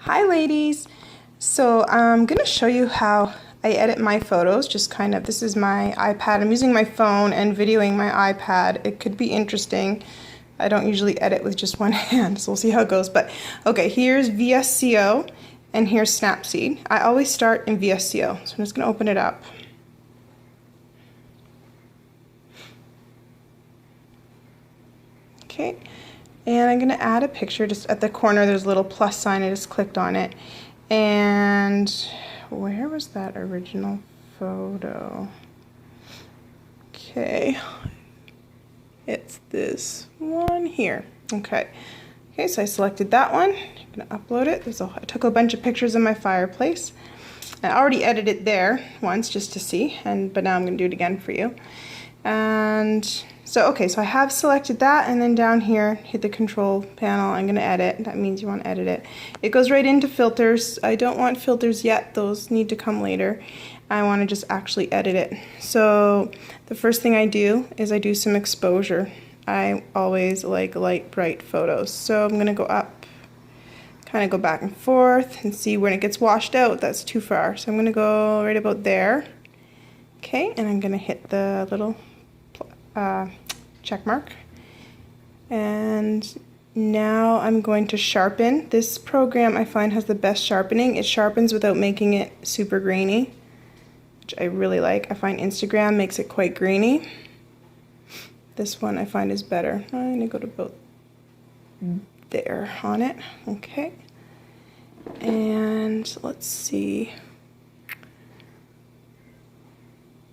Hi ladies! So I'm going to show you how I edit my photos, just kind of, this is my iPad. I'm using my phone and videoing my iPad. It could be interesting. I don't usually edit with just one hand, so we'll see how it goes. But okay, here's VSCO and here's Snapseed. I always start in VSCO, so I'm just going to open it up. Okay. And I'm going to add a picture. Just at the corner there's a little plus sign. I just clicked on it. And where was that original photo? Okay. It's this one here. Okay. Okay, so I selected that one. I'm going to upload it. I took a bunch of pictures of my fireplace. I already edited it there once just to see, but now I'm going to do it again for you. And so, okay, so I have selected that, and then down here, hit the control panel. I'm going to edit. That means you want to edit it. It goes right into filters. I don't want filters yet. Those need to come later. I want to just actually edit it. So the first thing I do is I do some exposure. I always like light, bright photos. So I'm going to go up, kind of go back and forth, and see when it gets washed out. That's too far. So I'm going to go right about there. Okay, and I'm going to hit the little check mark. And now I'm going to sharpen. This program I find has the best sharpening. It sharpens without making it super grainy, which I really like. I find Instagram makes it quite grainy. This one I find is better. I'm going to go to about there on it. Okay. And let's see.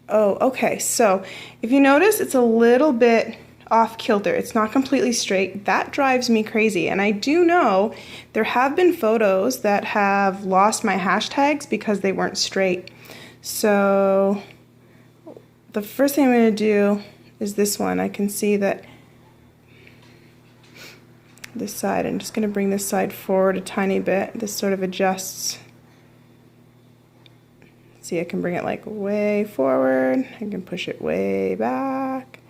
Oh, okay, so if you notice, it's a little bit off kilter. It's not completely straight. That drives me crazy. And I do know there have been photos that have lost my hashtags because they weren't straight. So the first thing I'm going to do is this one. I can see that this side, I'm just going to bring this side forward a tiny bit. This sort of adjusts. See, I can bring it like way forward, I can push it way back,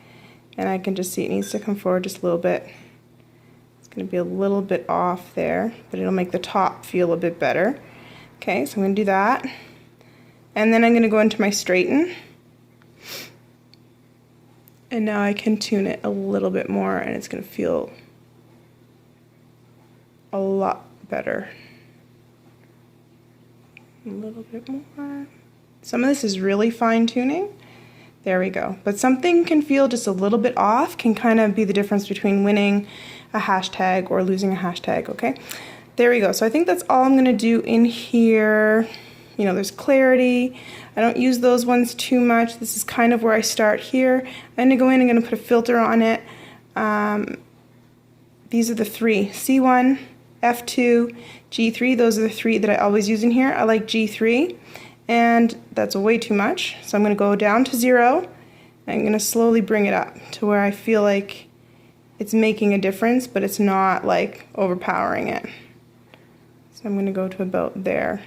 and I can just see it needs to come forward just a little bit. It's going to be a little bit off there, but it'll make the top feel a bit better. Okay, so I'm going to do that, and then I'm going to go into my straighten, and now I can tune it a little bit more, and it's going to feel a lot better. A little bit more. Some of this is really fine tuning. There we go. But something can feel just a little bit off, can kind of be the difference between winning a hashtag or losing a hashtag, okay? There we go. So I think that's all I'm going to do in here. You know, there's clarity. I don't use those ones too much. This is kind of where I start here. I'm going to go in and I'm going to put a filter on it. These are the three. C1, F2, G3, those are the three that I always use in here. I like G3, and that's way too much. So I'm going to go down to 0. I'm going to slowly bring it up to where I feel like it's making a difference, but it's not like overpowering it. So I'm going to go to about there.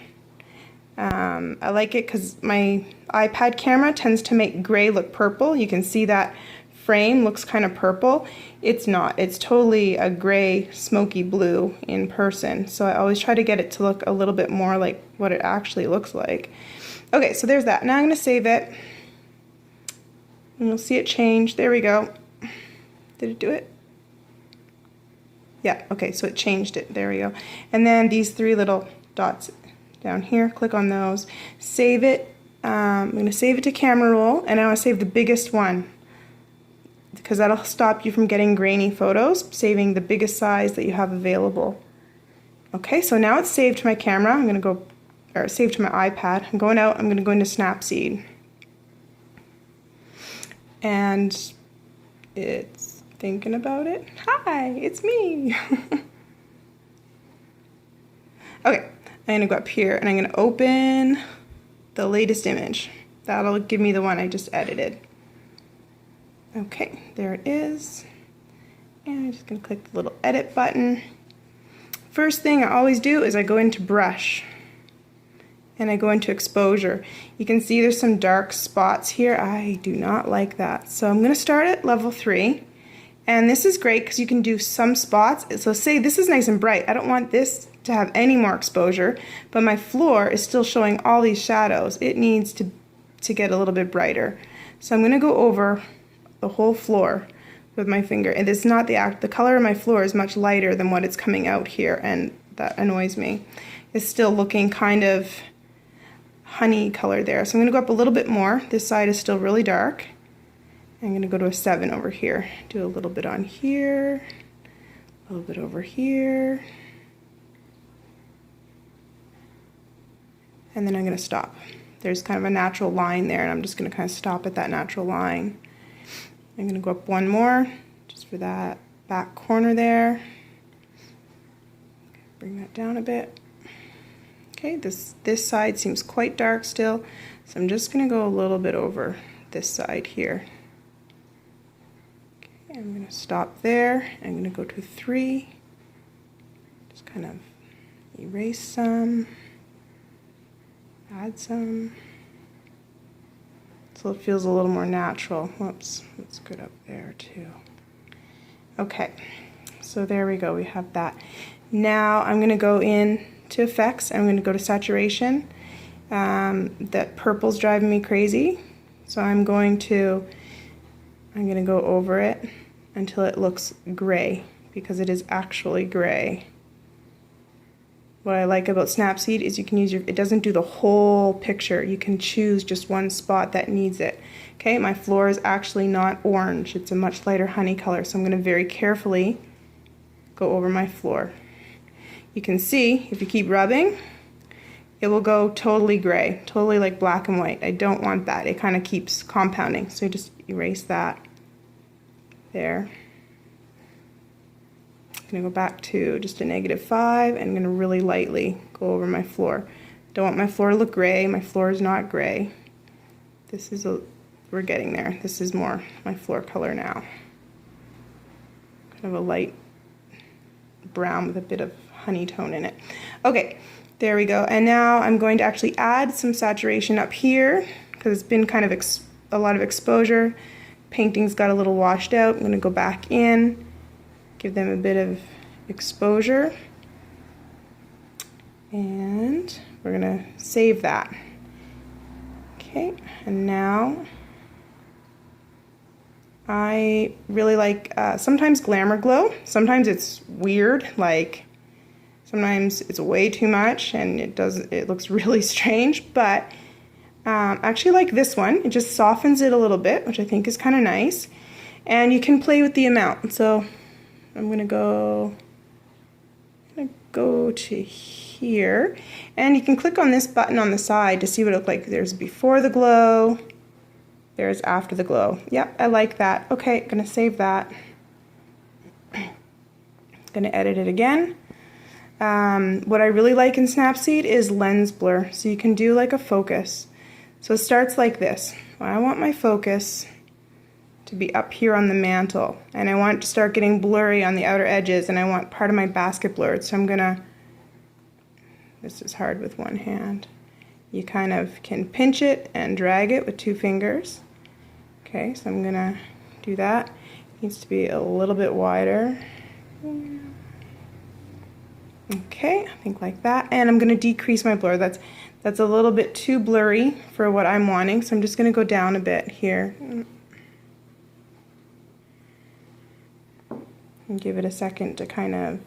I like it because my iPad camera tends to make gray look purple. You can see that frame looks kind of purple. It's not. It's totally a gray, smoky blue in person. So I always try to get it to look a little bit more like what it actually looks like. Okay, so there's that. Now I'm going to save it. And you'll see it change. There we go. Did it do it? Yeah, okay, so it changed it. There we go. And then these three little dots down here, click on those. Save it. I'm going to save it to camera roll, and I want to save the biggest one, because that'll stop you from getting grainy photos, saving the biggest size that you have available. Okay, so now it's saved to my camera. I'm going to go, or saved to my iPad. I'm going out, I'm going to go into Snapseed. And it's thinking about it. Hi, it's me. Okay, I'm going to go up here and I'm going to open the latest image. That'll give me the one I just edited. Okay, there it is. And I'm just going to click the little edit button. First thing I always do is I go into brush and I go into exposure. You can see there's some dark spots here. I do not like that. So I'm going to start at level 3, And this is great because you can do some spots. So say this is nice and bright. I don't want this to have any more exposure, but my floor is still showing all these shadows. It needs to get a little bit brighter. So I'm going to go over the whole floor with my finger. And it's not the color of my floor is much lighter than what it's coming out here, and that annoys me. It's still looking kind of honey color there. So I'm going to go up a little bit more. This side is still really dark. I'm going to go to a 7 over here. Do a little bit on here, a little bit over here. And then I'm going to stop. There's kind of a natural line there, and I'm just going to kind of stop at that natural line. I'm going to go up one more, just for that back corner there. Bring that down a bit. Okay, this side seems quite dark still, so I'm just going to go a little bit over this side here. Okay, I'm going to stop there. I'm going to go to 3. Just kind of erase some, add some, so it feels a little more natural. Whoops, that's good up there too. Okay, so there we go, we have that. Now I'm going to go in to effects. I'm going to go to saturation. That purple's driving me crazy, so I'm going to go over it until it looks gray, because it is actually gray. What I like about Snapseed is you can use it doesn't do the whole picture. You can choose just one spot that needs it. Okay, my floor is actually not orange. It's a much lighter honey color, so I'm going to very carefully go over my floor. You can see, if you keep rubbing, it will go totally gray, totally like black and white. I don't want that. It kind of keeps compounding, so just erase that there. I'm going to go back to just a -5, and I'm going to really lightly go over my floor. Don't want my floor to look gray. My floor is not gray. This is we're getting there. This is more my floor color now. Kind of a light brown with a bit of honey tone in it. Okay, there we go. And now I'm going to actually add some saturation up here, because it's been kind of a lot of exposure. Painting's got a little washed out. I'm going to go back in, give them a bit of exposure, and we're going to save that. Okay, and now I really like sometimes Glamour Glow. Sometimes it's weird, like sometimes it's way too much and it looks really strange, but I actually like this one. It just softens it a little bit, which I think is kind of nice, and you can play with the amount. So I'm gonna go to here, and you can click on this button on the side to see what it looks like. There's before the glow, there's after the glow. Yep, I like that. Okay, I'm gonna save that. Gonna edit it again. What I really like in Snapseed is lens blur, so you can do like a focus. So it starts like this. I want my focus to be up here on the mantle, and I want it to start getting blurry on the outer edges, and I want part of my basket blurred. So I'm gonna, this is hard with one hand. You kind of can pinch it and drag it with 2 fingers. Okay, so I'm gonna do that. It needs to be a little bit wider. Okay, I think like that. And I'm gonna decrease my blur. That's a little bit too blurry for what I'm wanting, so I'm just gonna go down a bit here. And give it a second to kind of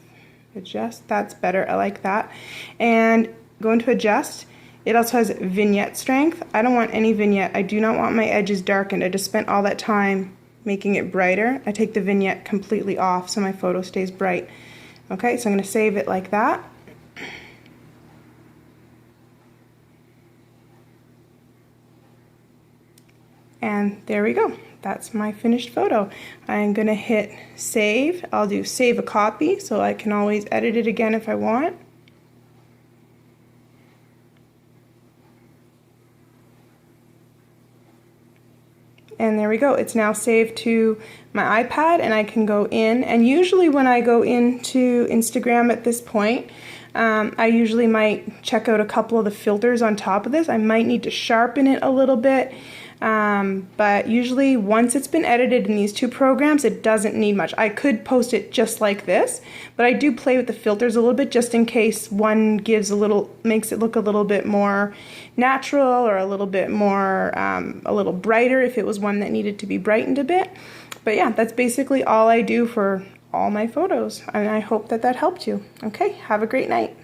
adjust. That's better, I like that. And go into adjust. It also has vignette strength. I don't want any vignette. I do not want my edges darkened. I just spent all that time making it brighter. I take the vignette completely off so my photo stays bright. Okay, so I'm going to save it like that. And there we go. That's my finished photo. I'm going to hit save. I'll do save a copy so I can always edit it again if I want. And there we go. It's now saved to my iPad, and I can go in. And usually when I go into Instagram at this point, I usually might check out a couple of the filters on top of this. I might need to sharpen it a little bit. But usually once it's been edited in these two programs, it doesn't need much. I could post it just like this, but I do play with the filters a little bit just in case one makes it look a little bit more natural or a little bit more, a little brighter if it was one that needed to be brightened a bit. But yeah, that's basically all I do for all my photos, and I hope that that helped you. Okay, have a great night.